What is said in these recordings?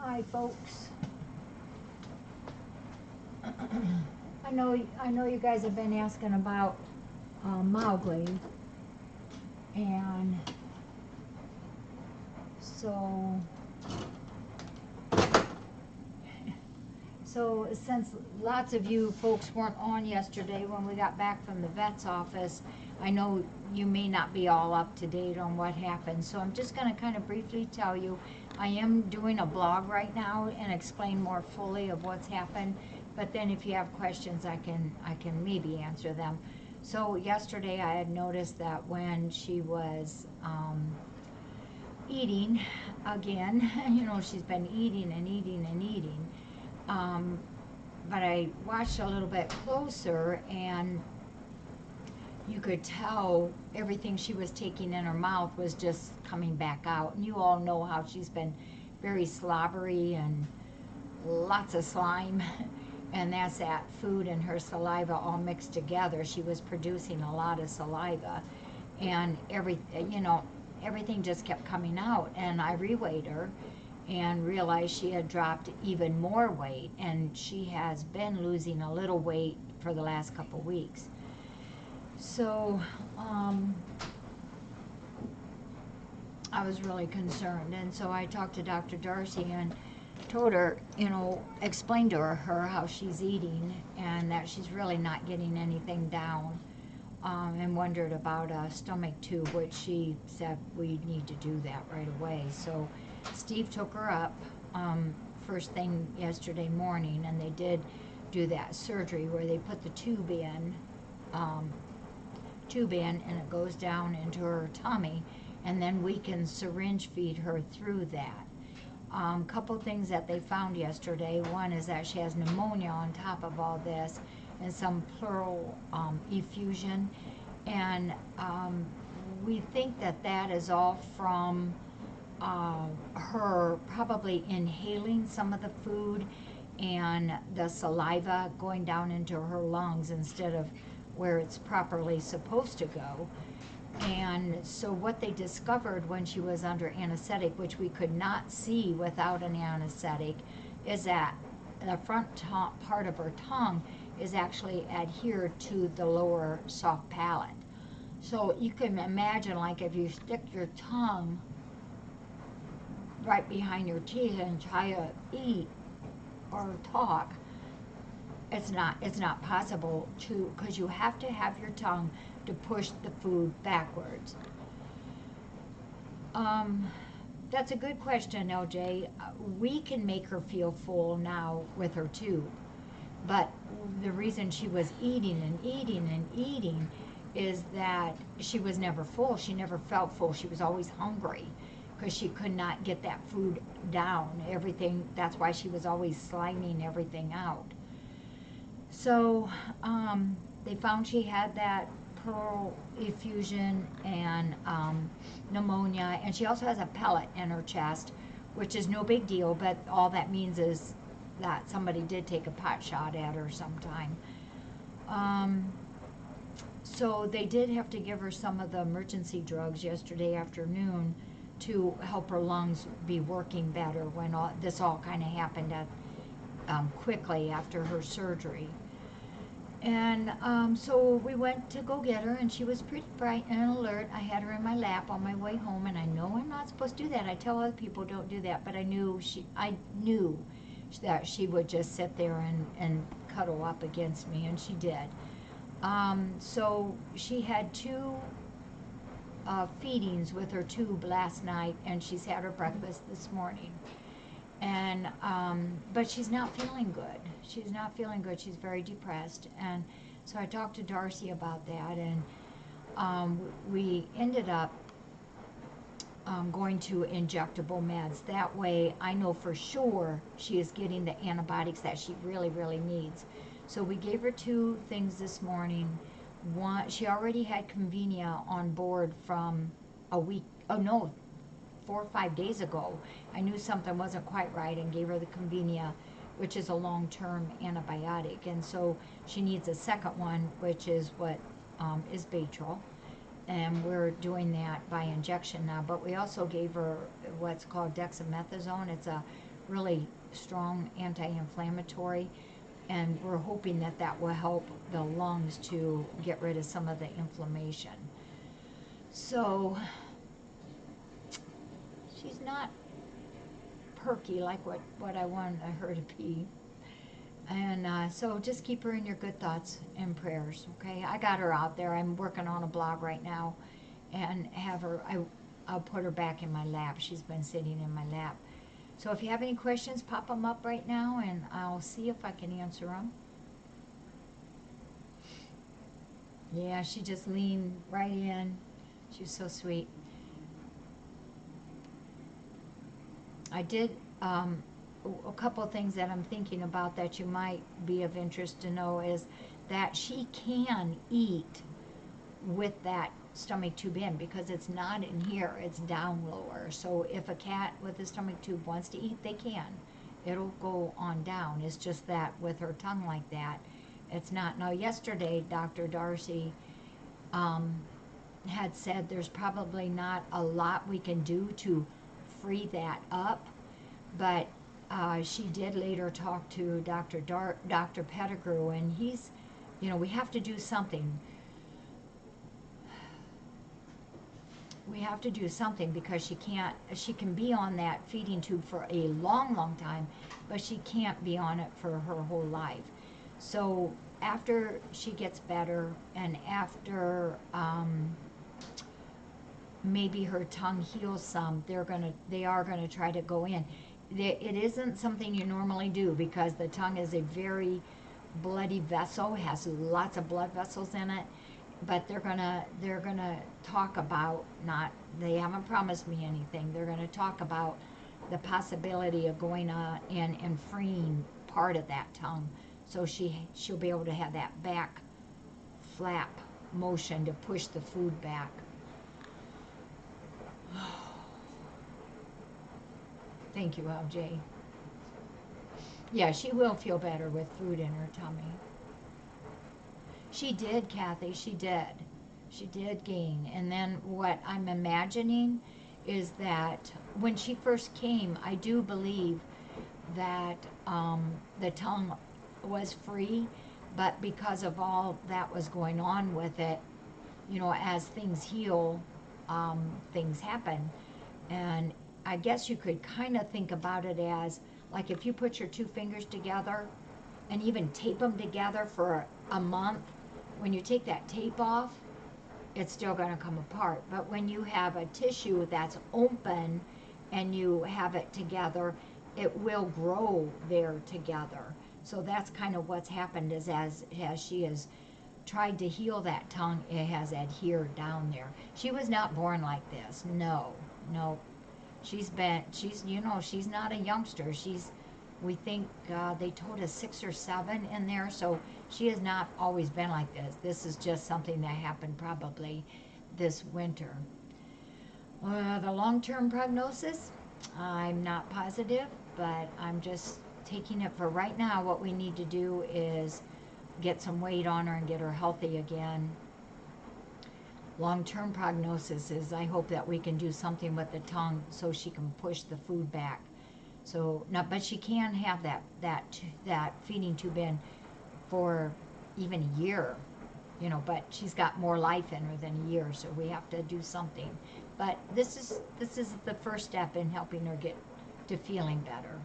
Hi, folks. I know you guys have been asking about Mowgli, and so since lots of you folks weren't on yesterday when we got back from the vet's office, I know you may not be all up to date on what happened. So I'm just going to kind of briefly tell you, I am doing a blog right now and explain more fully of what's happened. But then if you have questions, I can maybe answer them. So yesterday I had noticed that when she was eating again, you know, she's been eating and eating and eating. But I watched a little bit closer, and you could tell everything she was taking in her mouth was just coming back out. And you all know how she's been very slobbery and lots of slime. And that's that food and her saliva all mixed together. She was producing a lot of saliva, and everything just kept coming out. And I reweighed her and realized she had dropped even more weight, and she has been losing a little weight for the last couple weeks. So I was really concerned, and so I talked to Dr. Darcy and told her, explained to her how she's eating and that she's really not getting anything down, and wondered about a stomach tube, which she said we need to do that right away. So Steve took her up first thing yesterday morning, and they did do that surgery where they put the tube in, and it goes down into her tummy, and then we can syringe feed her through that. Couple things that they found yesterday. One is that she has pneumonia on top of all this, and some pleural effusion, and we think that is all from her probably inhaling some of the food and the saliva going down into her lungs instead of where it's properly supposed to go. And so what they discovered when she was under anesthetic, which we could not see without an anesthetic, is that the front part of her tongue is actually adhered to the lower soft palate. So you can imagine, like, if you stick your tongue right behind your teeth and try to eat or talk, it's not possible to, because you have to have your tongue to push the food backwards. That's a good question, LJ. We can make her feel full now with her tube, but the reason she was eating and eating and eating is that she was never full. She never felt full. She was always hungry because she could not get that food down. Everything, that's why she was always sliming everything out. So they found she had that pleural effusion and pneumonia, and she also has a pellet in her chest, which is no big deal, but all that means is that somebody did take a pot shot at her sometime. So they did have to give her some of the emergency drugs yesterday afternoon to help her lungs be working better when this all kind of happened quickly after her surgery. And so we went to go get her, and she was pretty bright and alert. I had her in my lap on my way home, and I know I'm not supposed to do that. I tell other people don't do that, but I knew that she would just sit there and cuddle up against me, and she did. So she had 2 feedings with her tube last night, and she's had her breakfast this morning. And but she's not feeling good. She's not feeling good. She's very depressed. And so I talked to Darcy about that, and we ended up going to injectable meds. That way I know for sure she is getting the antibiotics that she really, really needs. So we gave her 2 things this morning. One, she already had Convenia on board from 4 or 5 days ago. I knew something wasn't quite right and gave her the Convenia, which is a long-term antibiotic. And so she needs a second one, which is what is Baytril. And we're doing that by injection now. But we also gave her what's called dexamethasone. It's a really strong anti-inflammatory, and we're hoping that that will help the lungs to get rid of some of the inflammation. So she's not perky like what I wanted her to be. And so just keep her in your good thoughts and prayers, okay? I got her out there. I'm working on a blog right now and have her, I'll put her back in my lap. She's been sitting in my lap. So if you have any questions, pop them up right now and I'll see if I can answer them. Yeah, she just leaned right in. She was so sweet. I did a couple of things that I'm thinking about that you might be of interest to know is that she can eat with that stomach tube in because it's not in here, it's down lower. So if a cat with a stomach tube wants to eat, they can. It'll go on down. It's just that with her tongue like that, it's not. Now yesterday, Dr. Darcy had said there's probably not a lot we can do to free that up, but she did later talk to Dr. Pettigrew, and he's, you know, we have to do something. We have to do something because she can be on that feeding tube for a long, long time, but she can't be on it for her whole life. So after she gets better and after maybe her tongue heals some, they are gonna try to go in. It isn't something you normally do because the tongue is a very bloody vessel, has lots of blood vessels in it. But they're gonna talk about, not, they haven't promised me anything. They're gonna talk about the possibility of going in and freeing part of that tongue, so she'll be able to have that back flap motion to push the food back. Thank you, LJ. Yeah, she will feel better with food in her tummy. She did, Kathy, she did. She did gain. And then what I'm imagining is that when she first came, I do believe that the tongue was free, but because of all that was going on with it, you know, as things heal, things happen. And I guess you could kind of think about it as, like if you put your two fingers together and even tape them together for a month, when you take that tape off, it's still going to come apart. But when you have a tissue that's open and you have it together, it will grow there together. So that's kind of what's happened, is as she has tried to heal that tongue, it has adhered down there. She was not born like this. No. She's not a youngster. We think they told us 6 or 7 in there, so she has not always been like this. This is just something that happened probably this winter. The long-term prognosis, I'm not positive, but I'm just taking it for right now. What we need to do is get some weight on her and get her healthy again. Long-term prognosis is I hope that we can do something with the tongue so she can push the food back. So, but she can have that feeding tube in for even a year, you know, but she's got more life in her than a year, so we have to do something. But this is the first step in helping her get to feeling better.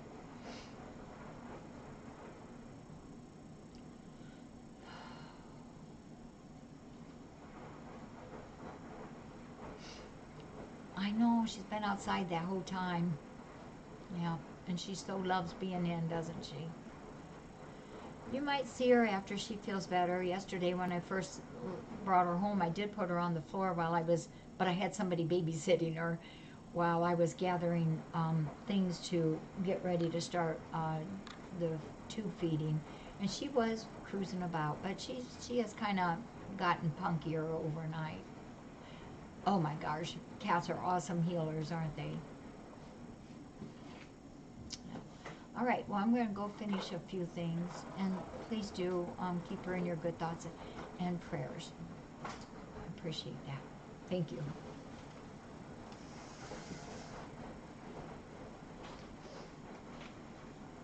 I know, she's been outside that whole time. Yeah, and she so loves being in, doesn't she? You might see her after she feels better. Yesterday when I first brought her home, I did put her on the floor but I had somebody babysitting her while I was gathering things to get ready to start the tube feeding. And she was cruising about, but she has kind of gotten punkier overnight. Oh my gosh, cats are awesome healers, aren't they? All right, well, I'm going to go finish a few things, and please do keep her in your good thoughts and prayers. I appreciate that. Thank you.